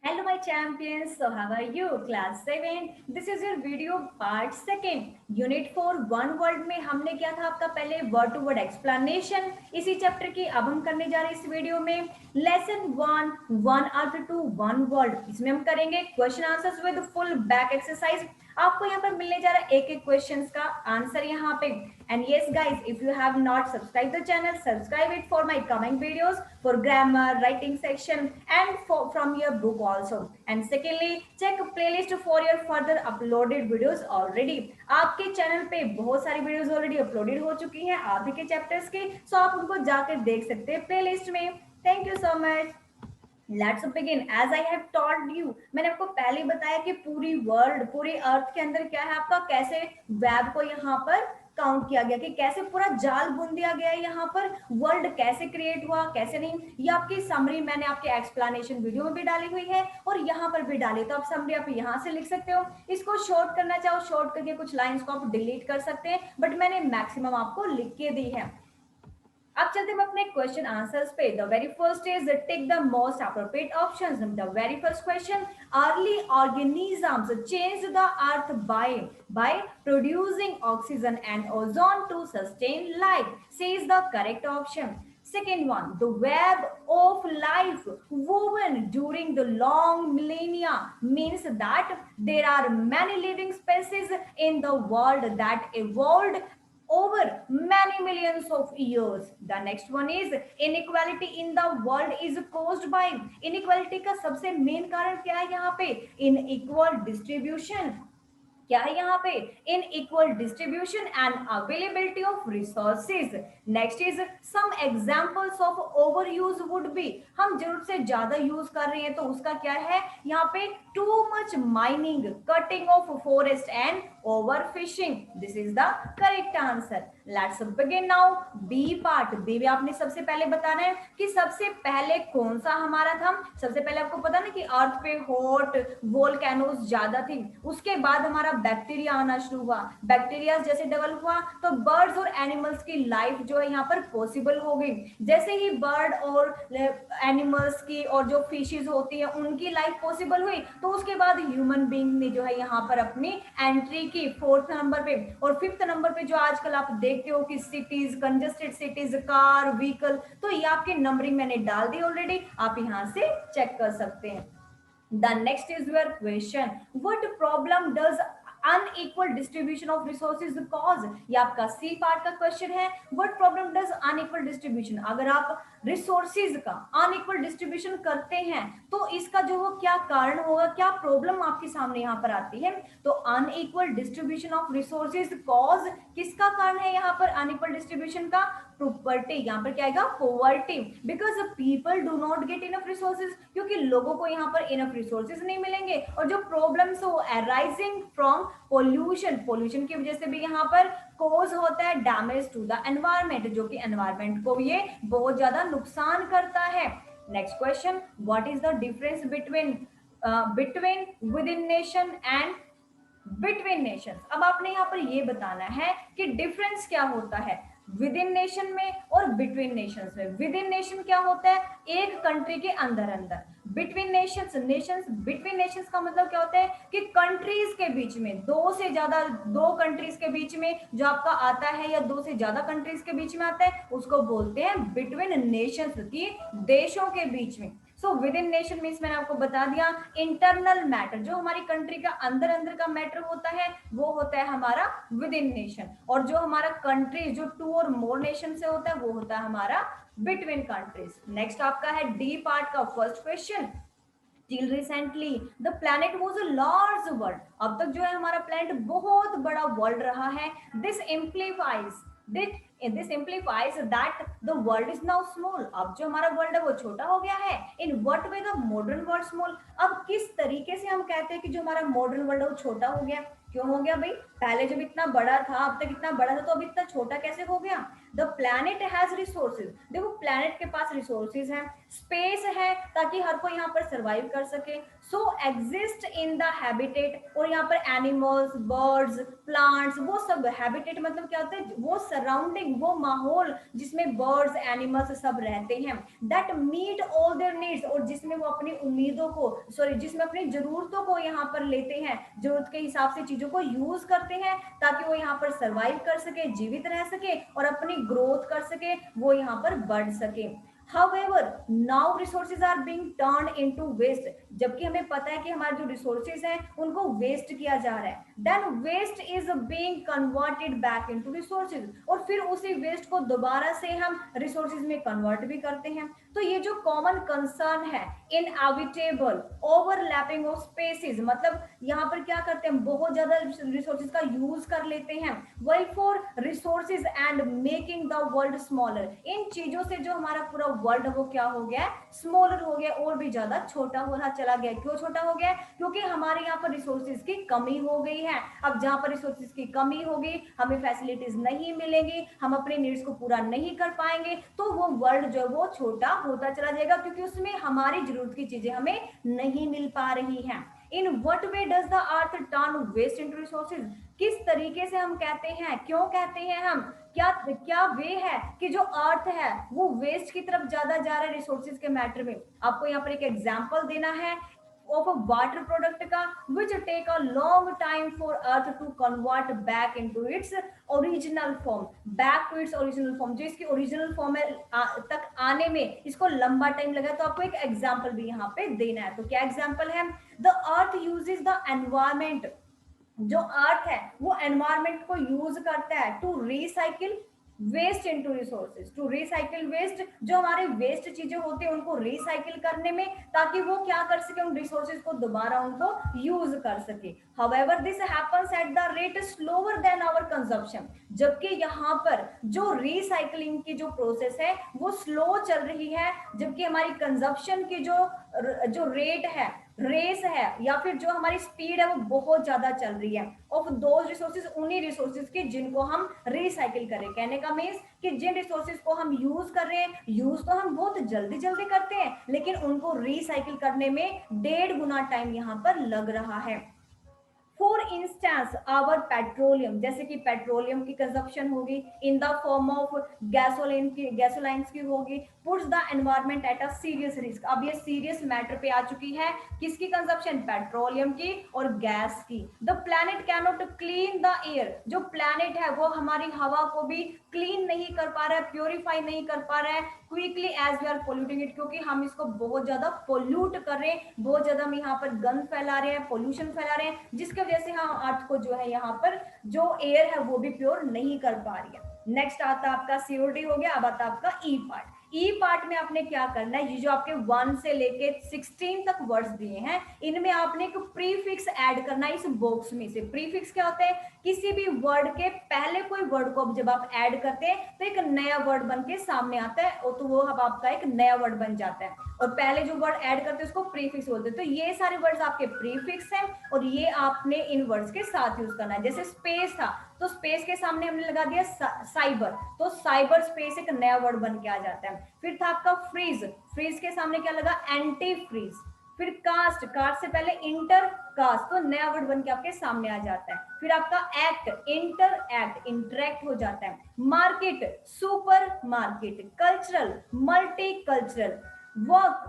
Hello my champions, so how are you? Class 7, this is your video part second. Unit 4 one word में हमने क्या था आपका पहले वर्ड टू वर्ड एक्सप्लेनेशन इसी चैप्टर की अब हम करने जा रहे हैं इस वीडियो में lesson one one earth to one word इसमें हम करेंगे question answers with full back exercise आपको यहाँ पर मिलने जा रहा है एक एक क्वेश्चंस का आंसर यहाँ पे and yes guys if you have not subscribe the channel subscribe it for my coming videos for grammar writing section and from your book also and secondly check playlist for your further uploaded videos already आपके channel पे बहुत सारी videos already uploaded हो चुकी हैं आप ही के chapters की सो आप उनको जाकर देख सकते हैं प्लेलिस्ट में thank you so much let's begin as I have told you मैंने आपको पहले ही बताया कि पूरी वर्ल्ड पूरी अर्थ के अंदर क्या है आपका कैसे वेब को यहाँ पर काउंट किया गया कि कैसे पूरा जाल बुन दिया गया है यहाँ पर वर्ल्ड कैसे क्रिएट हुआ कैसे नहीं ये आपकी समरी मैंने आपके एक्सप्लेनेशन वीडियो में भी डाली हुई है और यहाँ पर भी डाली तो आप समरी आप यहाँ से लिख सकते हो इसको शॉर्ट करना चाहो शॉर्ट करके कुछ लाइंस को आप डिलीट कर सकते हैं बट मैंने मैक्सिमम आपको लिख के दी है अब चलते हम अपने क्वेश्चन आंसर्स पे the very first is take the most appropriate options the very first question early organisms change the earth by producing oxygen and ozone to sustain life C is the correct option Second one, the web of life woven during the long millennia means that there are many living species in the world that evolved over many millions of years. The next one is inequality in the world is caused by inequality का सबसे main कारण क्या है यहाँ पे inequal distribution क्या है यहाँ पे unequal distribution and availability of resources next is some examples of overuse would be हम जरूरत से ज्यादा यूज कर रहे हैं तो उसका क्या है यहाँ पे too much mining cutting of forest and overfishing this is the correct answer let's begin now B part B में आपने सबसे पहले बताना है कि सबसे पहले कौन सा हमारा था सबसे पहले आपको पता ना कि अर्थ पे हॉट वोल्केनोस ज्यादा थी उसके बाद हमारा बैक्टीरिया आना शुरू हुआ बैक्टीरिया जैसे डेवलप हुआ तो बर्ड्स और एनिमल्स की लाइफ जो है यहाँ पर पॉसिबल हो गई जैसे ही बर्ड और एनिमल्स की और जो फिशेज होती है उनकी लाइफ पॉसिबल हुई तो उसके बाद ह्यूमन बीइंग ने जो है यहाँ पर अपनी एंट्री की फोर्थ नंबर पे और फिफ्थ नंबर पे जो आजकल आप देखते हो कि cities congested cities car vehicle तो ये आपकी नंबरिंग मैंने डाल दी ऑलरेडी आप यहाँ से चेक कर सकते हैं The next is your question. What problem does unequal distribution of resources cause? ये आपका C पार्ट का क्वेश्चन है. What problem does unequal distribution? अगर आप रिसोर्सेज का अनइक्वल डिस्ट्रीब्यूशन करते हैं तो इसका जो वो क्या कारण होगा क्या प्रॉब्लम आपके सामने यहाँ पर आती है तो unequal distribution of resources cause किसका कारण है यहाँ पर अनइक्वल डिस्ट्रीब्यूशन का प्रॉपर्टी यहाँ पर क्या आएगा poverty because people do not get enough resources क्योंकि लोगों को यहाँ पर इनफ रिसोर्सेज नहीं मिलेंगे और जो प्रॉब्लम्स हो अराइजिंग फ्रॉम पोल्यूशन पोल्यूशन की वजह से भी यहाँ पर कोज होता है डैमेज टू द एनवायरमेंट जो कि एनवायरमेंट को ये बहुत ज्यादा नुकसान करता है next question what is the difference between with in nation and between Nations अब आपने यहाँ पर ये बताना है कि डिफरेंस क्या होता है विद इन नेशन में और बिटवीन नेशंस में विद इन नेशन क्या होता है एक कंट्री के अंदर अंदर between Nations Nations between Nations का मतलब क्या होता है कि कंट्रीज के बीच में दो कंट्रीज के बीच में जो आपका आता है या दो से ज्यादा कंट्रीज के बीच में आता है उसको बोलते हैं बिटवीन नेशंस की देशों के बीच में so with in nation means मैंने आपको बता दिया इंटरनल मैटर जो हमारी कंट्री का अंदर अंदर का मैटर होता है वो होता है हमारा विद इन नेशन और जो हमारा कंट्री जो टू और मोर नेशन से होता है वो होता है हमारा बिटवीन कंट्रीज नेक्स्ट आपका है डी पार्ट का first question till recently the planet was a large world अब तक जो है हमारा प्लैनेट बहुत बड़ा वर्ल्ड रहा है this implies that the world is now small अब जो हमारा वर्ल्ड है वो छोटा हो गया है in what way the modern world small अब किस तरीके से हम कहते हैं कि जो हमारा मॉडर्न वर्ल्ड है वो छोटा हो गया क्यों हो गया भाई? पहले जब इतना बड़ा था, अब तक इतना बड़ा था, तो अब इतना छोटा कैसे हो गया? The planet has resources. देखो प्लैनेट के पास रिसोर्सेज हैं, स्पेस है ताकि हर कोई यहाँ पर सर्वाइव कर सके, सो एग्जिस्ट इन द हैबिटेट। और यहाँ पर एनिमल्स, बर्ड्स, प्लांट्स, वो सब हैबिटेट मतलब क्या होता है? वो सराउंडिंग, वो माहौल जिसमें बर्ड्स, एनिमल्स सब रहते हैं, that meet all their needs, और जिसमें वो अपनी उम्मीदों को, सॉरी, जिसमें अपनी जरूरतों को यहाँ पर लेते हैं, जरूरत के हिसाब से चीजों को यूज करते हैं ताकि वो यहाँ पर सर्वाइव कर सके, जीवित रह सके और अपनी ग्रोथ कर सके, वो यहाँ पर बढ़ सके। However, now resources are being turned into waste. जबकि हमें पता है कि हमारे जो रिसोर्सेज हैं उनको वेस्ट किया जा रहा है, then waste is being converted back into resources, और फिर उसी वेस्ट को दोबारा से हम रिसोर्सेज में कन्वर्ट भी करते हैं। तो ये जो कॉमन कंसर्न है, इनएविटेबल ओवरलैपिंग ऑफ स्पेसिस, मतलब यहाँ पर क्या करते हैं, बहुत ज्यादा रिसोर्सेज का यूज कर लेते हैं, वही for resources and making the world smaller. इन चीजों से जो हमारा पूरा वर्ल्ड वो क्या हो गया, स्मॉलर हो गया, और भी ज्यादा छोटा होना चला गया। क्यों छोटा हो गया? क्योंकि हमारे यहाँ पर रिसोर्सेज की कमी हो गई है। अब जहाँ पर रिसोर्सेज की कमी होगी, हमें फैसिलिटीज नहीं मिलेंगी, हम अपने नीड्स को पूरा नहीं कर पाएंगे, तो वो वर्ल्ड जो वो छोटा होता चला जाएगा, क्योंकि उसमें हमारी जरूरत की चीजें हमें नहीं मिल पा रही हैं। In what way does the earth turn waste into resources? किस तरीके से हम कहते हैं, क्यों कहते हैं हम, क्या क्या वे है कि जो अर्थ है वो वेस्ट की तरफ ज्यादा जा रहा है रिसोर्सेज के मैटर में? आपको यहाँ पर एक एग्जांपल देना है of a water product का, which take a long time for earth to convert back into its original form, back to its original form, जो इसकी ओरिजिनल फॉर्म तक आने में इसको लंबा टाइम लगा। तो आपको एक एग्जांपल भी यहाँ पे देना है। तो क्या एग्जांपल है? The earth uses the environment, जो अर्थ है वो एनवायरमेंट को यूज करता है to recycle waste into resources, to recycle waste, जो हमारे वेस्ट चीजें होती है उनको रिसाइकिल करने में, ताकि वो क्या कर सके, उन रिसोर्सेज को दोबारा उनको यूज कर सके। However, this happens at the rate slower than our consumption, जबकि यहाँ पर जो रिसाइकलिंग की जो प्रोसेस है वो स्लो चल रही है, जबकि हमारी कंजप्शन की जो रेट है, रेस है, या फिर जो हमारी स्पीड है वो बहुत ज्यादा चल रही है ऑफ दोज रिसोर्सेज, उन्हीं रिसोर्सेज की जिनको हम रिसाइकिल करें। कहने का मीन्स कि जिन रिसोर्सेज को हम यूज कर रहे हैं, यूज तो हम बहुत जल्दी जल्दी करते हैं, लेकिन उनको रिसाइकिल करने में 1.5 गुना टाइम यहाँ पर लग रहा है। फॉर इंस्टेंस आवर पेट्रोलियम, जैसे कि पेट्रोलियम की कंजप्शन होगी इन द फॉर्म ऑफ गैसोलाइंस की होगी, puts the environment at a serious risk. अब ये सीरियस मैटर पे आ चुकी है, किसकी कंजप्शन? पेट्रोलियम की और गैस की। The planet can not clean the air, जो प्लैनेट है वो हमारी हवा को भी क्लीन नहीं कर पा रहा है, प्योरीफाई नहीं कर पा रहा है quickly as we are polluting it, क्योंकि हम इसको बहुत ज्यादा पोल्यूट कर रहे हैं, बहुत ज्यादा हम यहाँ पर गंद फैला रहे हैं, पोल्यूशन फैला रहे हैं, जिसके वजह से हम अर्थ को जो है यहाँ पर जो एयर है वो भी प्योर नहीं कर पा रही है। नेक्स्ट आता आपका सीओडी हो गया। अब आता आपका ई पार्ट। ई पार्ट में आपने क्या करना है, ये जो आपके 1 से लेके 16 तक वर्ड्स दिए हैं, इनमें आपने एक प्रीफिक्स ऐड करना है इस बॉक्स में से। प्रीफिक्स क्या होता है? किसी भी वर्ड के पहले कोई वर्ड को जब आप ऐड करते हैं तो एक नया वर्ड बन के सामने आता है, और तो वो अब आपका एक नया वर्ड बन जाता है, और पहले जो वर्ड ऐड करते हैं उसको प्रीफिक्स बोलते हैं। तो ये सारे वर्ड्स आपके प्रीफिक्स हैं, और ये आपने इन वर्ड्स के साथ यूज करना है। जैसे स्पेस था, तो स्पेस के सामने हमने लगा दिया साइबर, तो साइबर स्पेस एक नया वर्ड बन के आ जाता है। फिर था आपका फ्रीज, फ्रीज के सामने क्या लगा? Antifreeze. फिर कास्ट, कास्ट से पहले इंटर कास्ट, तो नया वर्ड बन के आपके सामने आ जाता है। फिर आपका एक्ट, इंटर एक्ट, इंटरेक्ट हो जाता है। Market, super market. Cultural, multi cultural. Work,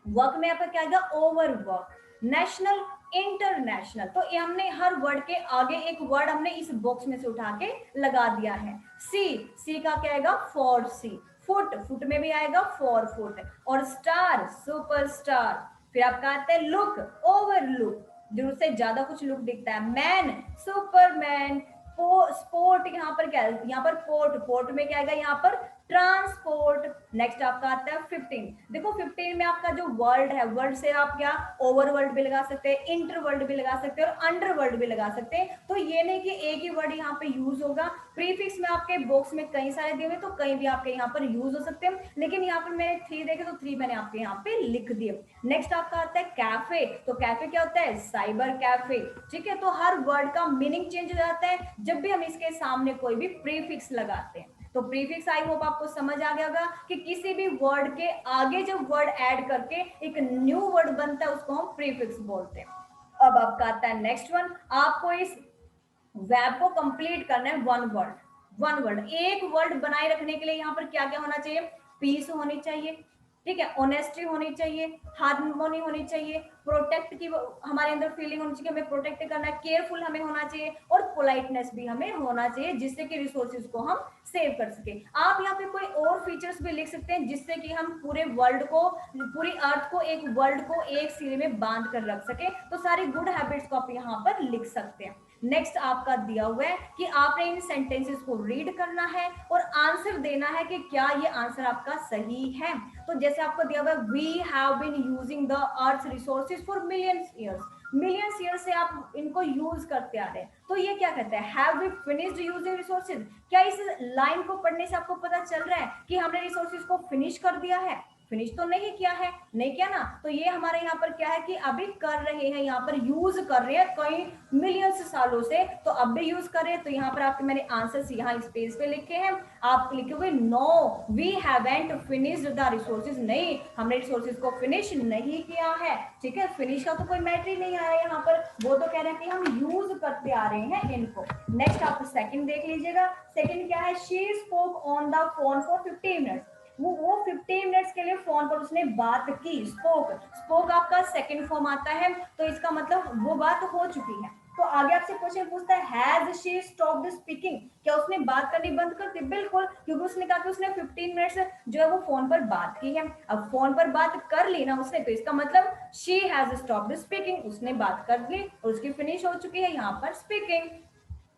work में आपका क्या आएगा? Over work. National, international. तो ये हमने हर वर्ड के आगे एक वर्ड हमने इस बॉक्स में से उठा के लगा दिया है। सी, सी का क्या आएगा? For C. फुट, फुट में भी आएगा फॉर फुट। और स्टार, सुपर स्टार। फिर आपका आता है लुक, ओवर लुक, जरूरत से ज्यादा कुछ लुक दिखता है। Man, Superman. स्पोर्ट, यहाँ पर क्या है? यहाँ पर पोर्ट, पोर्ट में क्या आएगा? यहाँ पर ट्रांसपोर्ट। नेक्स्ट आपका आता है 15। देखो 15 में आपका जो वर्ल्ड है, वर्ल्ड से आप क्या ओवर वर्ल्ड भी लगा सकते हैं, इंटर वर्ल्ड भी लगा सकते हैं और अंडर वर्ल्ड भी लगा सकते हैं। तो ये नहीं कि एक ही वर्ड यहाँ पे यूज होगा। प्रीफिक्स में आपके बॉक्स में कई सारे दिए हुए, तो कई भी आपके यहाँ पर यूज हो सकते हैं, लेकिन यहाँ पर मैंने 3 देखे तो 3 मैंने आपके यहाँ पे लिख दिए। नेक्स्ट आपका आता है कैफे। तो कैफे क्या होता है? Cyber cafe. ठीक है, तो हर वर्ड का मीनिंग चेंज हो जाता है जब भी हम इसके सामने कोई भी प्रीफिक्स लगाते हैं। तो प्रीफिक्स आई होप आपको समझ आ गया होगा कि किसी भी वर्ड के आगे जब वर्ड ऐड करके एक न्यू वर्ड बनता है उसको हम प्रीफिक्स बोलते हैं। अब आपका आता है नेक्स्ट वन। आपको इस वर्ब को कंप्लीट करना है वन वर्ड। एक वर्ड बनाए रखने के लिए यहाँ पर क्या क्या होना चाहिए? पीस होनी चाहिए, ठीक है, ऑनेस्टी होनी चाहिए, हार्मोनी होनी चाहिए, प्रोटेक्ट की हमारे अंदर फीलिंग होनी चाहिए, हमें प्रोटेक्ट करना है, केयरफुल हमें होना चाहिए और पोलाइटनेस भी हमें होना चाहिए, जिससे कि रिसोर्सेज को हम सेव कर सके। आप यहाँ पे कोई और फीचर्स भी लिख सकते हैं जिससे कि हम पूरे वर्ल्ड को, पूरी अर्थ को, एक वर्ल्ड को एक सिरे में बांध कर रख सके। तो सारी गुड हैबिट्स को आप यहाँ पर लिख सकते हैं। नेक्स्ट आपका दिया हुआ है कि आपने इन सेंटेंसेस को रीड करना है और आंसर देना है कि क्या ये आंसर आपका सही है। तो जैसे आपको दिया हुआ है, we have been using the earth resources for millions years से आप इनको यूज करते आ रहे हैं। तो ये क्या कहता है? Have we finished using resources. क्या इस लाइन को पढ़ने से आपको पता चल रहा है कि हमने रिसोर्सेज को फिनिश कर दिया है? फिनिश तो नहीं किया है, नहीं किया ना। तो ये हमारे यहाँ पर क्या है कि अभी कर रहे हैं, यहाँ पर यूज कर रहे हैं कई मिलियंस सालों से, तो अब भी यूज कर रहे हैं। तो यहाँ पर आपके मैंने आंसर्स यहाँ इस पेज पे लिखे हैं, आप लिखोगे no we haven't finished the resources. नहीं, हमने रिसोर्सेज को फिनिश नहीं किया है। ठीक है, फिनिश का तो कोई मैटर ही नहीं आया यहाँ पर, वो तो कह रहे हैं कि हम यूज करते आ रहे हैं इनको। नेक्स्ट आप सेकंड देख लीजिएगा। सेकंड क्या है? She spoke on the phone for 15 minutes. वो 15 मिनट्स के लिए फोन पर उसने बात की। स्पोक आपका सेकंड फॉर्म आता है, तो इसका मतलब वो बात हो चुकी है। तो आगे आपसे क्वेश्चन पूछता है, हैज शी स्टॉप्ड स्पीकिंग। क्या उसने बात करनी बंद कर दी? बिल्कुल, क्योंकि उसने कहा कि उसने 15 मिनट्स जो है वो फोन पर बात की है। अब फोन पर बात कर ली ना उसने, तो इसका मतलब शी हैज स्टॉप्ड स्पीकिंग, उसने बात कर ली और उसकी फिनिश हो चुकी है यहाँ पर स्पीकिंग।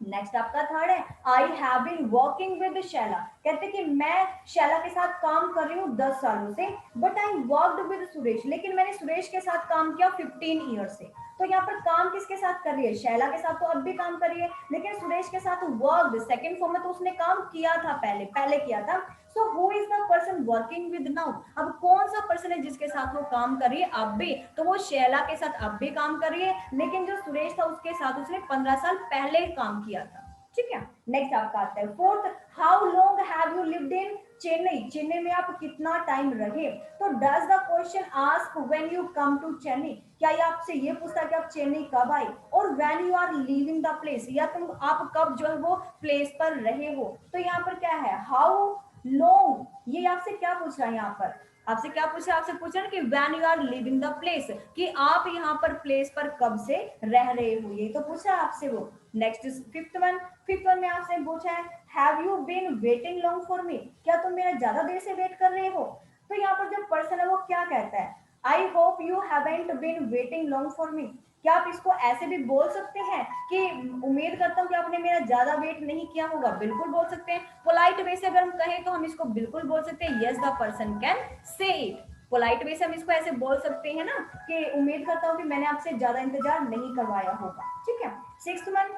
नेक्स्ट आपका थर्ड है, I have been working with Shaila. कहते कि मैं शैला के साथ काम कर रही हूँ 10 सालों से, but I worked with Suresh. लेकिन मैंने सुरेश के साथ काम किया 15 ईयर से। तो यहाँ पर काम किसके साथ कर रही है? शैला के साथ तो अब भी काम कर रही है, लेकिन सुरेश के साथ वर्कड सेकंड फॉर्म में, तो उसने काम किया था पहले किया था। So who is the person working with now? अब कौन सा पर्सन है जिसके साथ वो काम कर रही है अब भी? तो वो शैला के साथ अब भी काम कर रही है, लेकिन जो सुरेश था उसके साथ उसने 15 साल पहले काम किया था। ठीक है, नेक्स्ट आपका आता है fourth, how long have you lived in Chennai. Chennai में आप कितना टाइम रहे? तो does the question ask when you come to Chennai. क्या ये आपसे ये पूछता है कि आप चेन्नई कब आए? और when you are leaving the place, या तुम आप कब जो है वो प्लेस पर रहे हो? तो यहाँ पर क्या है? हाउ लॉन्ग, ये आपसे क्या पूछ रहा है? यहाँ पर आपसे क्या पूछा? आपसे पूछा कि when you are living the place, कि आप यहाँ पर प्लेस पर कब से रह रहे हो, ये तो पूछा आपसे वो। नेक्स्ट फिफ्थ वन में आपसे पूछा है, have you been waiting long for me. क्या तुम मेरा ज्यादा देर से वेट कर रहे हो? तो यहाँ पर जो पर्सन है वो क्या कहता है? I hope you haven't been waiting long for me. क्या आप इसको ऐसे भी बोल सकते हैं कि उम्मीद करता हूँ कि आपने मेरा ज्यादा वेट नहीं किया होगा? बिल्कुल बोल सकते हैं। पोलाइट वे से अगर हम कहें तो हम इसको बिल्कुल बोल सकते हैं, yes the person can say it. Polite way से हम इसको ऐसे बोल सकते हैं ना कि उम्मीद करता हूँ कि मैंने आपसे ज्यादा इंतजार नहीं करवाया होगा। ठीक है, sixth one,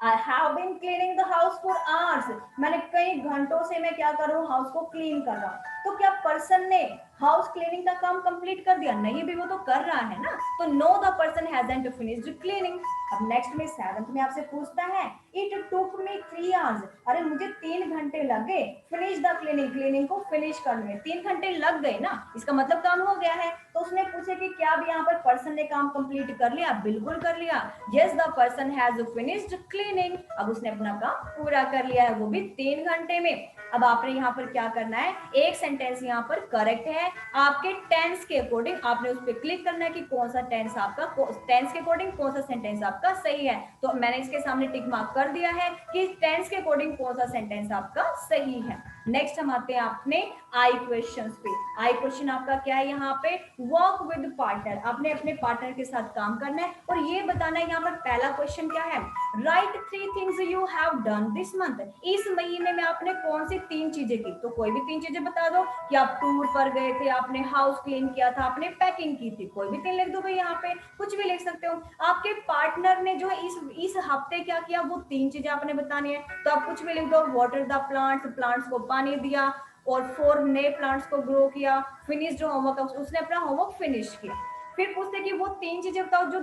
I have been cleaning the house for hours. मैंने कई घंटों से मैं क्या कर रहा हूँ? हाउस को क्लीन कर रहा हूँ। तो क्या पर्सन ने हाउस क्लीनिंग का काम कंप्लीट कर दिया? नहीं, भी वो तो कर रहा है ना। तो know the person hasn't finished cleaning. अब नेक्स्ट में सेवंथ में आपसे पूछता है, इट टुक मी 3 आवर्स। अरे मुझे 3 घंटे लग गए फिनिश द क्लीनिंग को फिनिश करने में। 3 घंटे लग गए ना, इसका मतलब काम हो गया है। तो उसने पूछे कि क्या अब यहाँ पर पर्सन ने काम कंप्लीट कर लिया? बिल्कुल कर लिया। Yes the person has finished cleaning. अब उसने अपना काम पूरा कर लिया है, वो भी 3 घंटे में। अब आपने यहाँ पर क्या करना है? एक सेंटेंस यहाँ पर करेक्ट है, आपके टेंस के अकॉर्डिंग आपने उस पर क्लिक करना है कि कौन सा टेंस आपका, टेंस के अकॉर्डिंग कौन सा सेंटेंस आपका सही है। तो मैंने इसके सामने टिक मार्क कर दिया है कि टेंस के अकॉर्डिंग कौन सा सेंटेंस आपका सही है। नेक्स्ट हम आते हैं अपने आई क्वेश्चंस पे। आई क्वेश्चन आपका क्या है यहाँ पे, वर्क विद पार्टनर, आपने अपने पार्टनर के साथ काम करना है और ये बताना है। यहाँ पर पहला क्वेश्चन क्या है, right 3 things you have done this month, इस महीने में आपने कौन सी 3 चीजें की, तो कोई भी 3 चीजें बता दो कि आप टूर पर गए थे, आपने हाउस क्लीन किया था, आपने पैकिंग की थी, कोई भी 3 लिख दो भाई, यहाँ पे कुछ भी लिख सकते हो। आपके पार्टनर ने जो है इस हफ्ते क्या किया, वो 3 चीजें आपने बतानी है, तो आप कुछ भी लिख दो, वाटर द प्लांट्स, प्लांट्स को पानी दिया और 4 नए प्लांट्स को ग्रो किया, फिनिश जो होमवर्क उसने अपना होमवर्क फिनिश किया। फिर पूछते कि वो 3 चीजें बताओ जो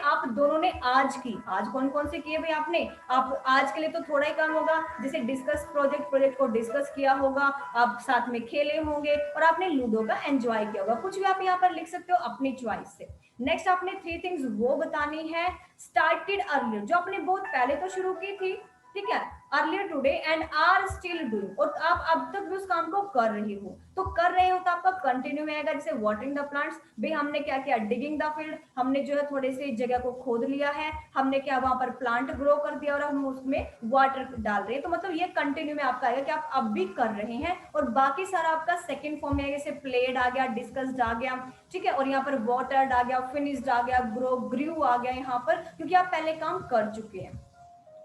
आप दोनों ने आज की, आज कौन कौन से किए भाई आपने, आप आज के लिए तो थोड़ा ही काम होगा, जैसे डिस्कस प्रोजेक्ट को डिस्कस किया होगा, आप साथ में खेले होंगे और आपने लूडो का एंजॉय किया होगा, कुछ भी आप यहाँ पर लिख सकते हो अपनी चॉइस से। नेक्स्ट आपने 3 थिंग्स वो बतानी है, स्टार्टेड अर्लियर, जो आपने बहुत पहले तो शुरू की थी, ठीक है, earlier today and are still doing, और आप अब तक भी उस काम को कर रही हो, तो कर रहे हो तो आपका कंटिन्यू में आएगा। जैसे वाटरिंग द प्लांट्स, भाई हमने क्या किया, डिगिंग द फील्ड, हमने जो है थोड़े से जगह को खोद लिया है, हमने क्या वहां पर प्लांट ग्रो कर दिया और हम उसमें वाटर डाल रहे हैं, तो मतलब ये कंटिन्यू में आपका आएगा कि आप अब भी कर रहे हैं। और बाकी सारा आपका सेकेंड फॉर्म में आएगा, जैसे प्लेड आ गया, डिस्कस्ड आ गया, ठीक है, और यहाँ पर वाटर्ड आ गया, फिनिश्ड आ गया, ग्रू आ गया यहाँ पर, क्योंकि आप पहले काम कर चुके हैं।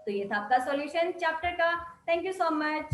तो ये था आपका सॉल्यूशन चैप्टर का। Thank you so much.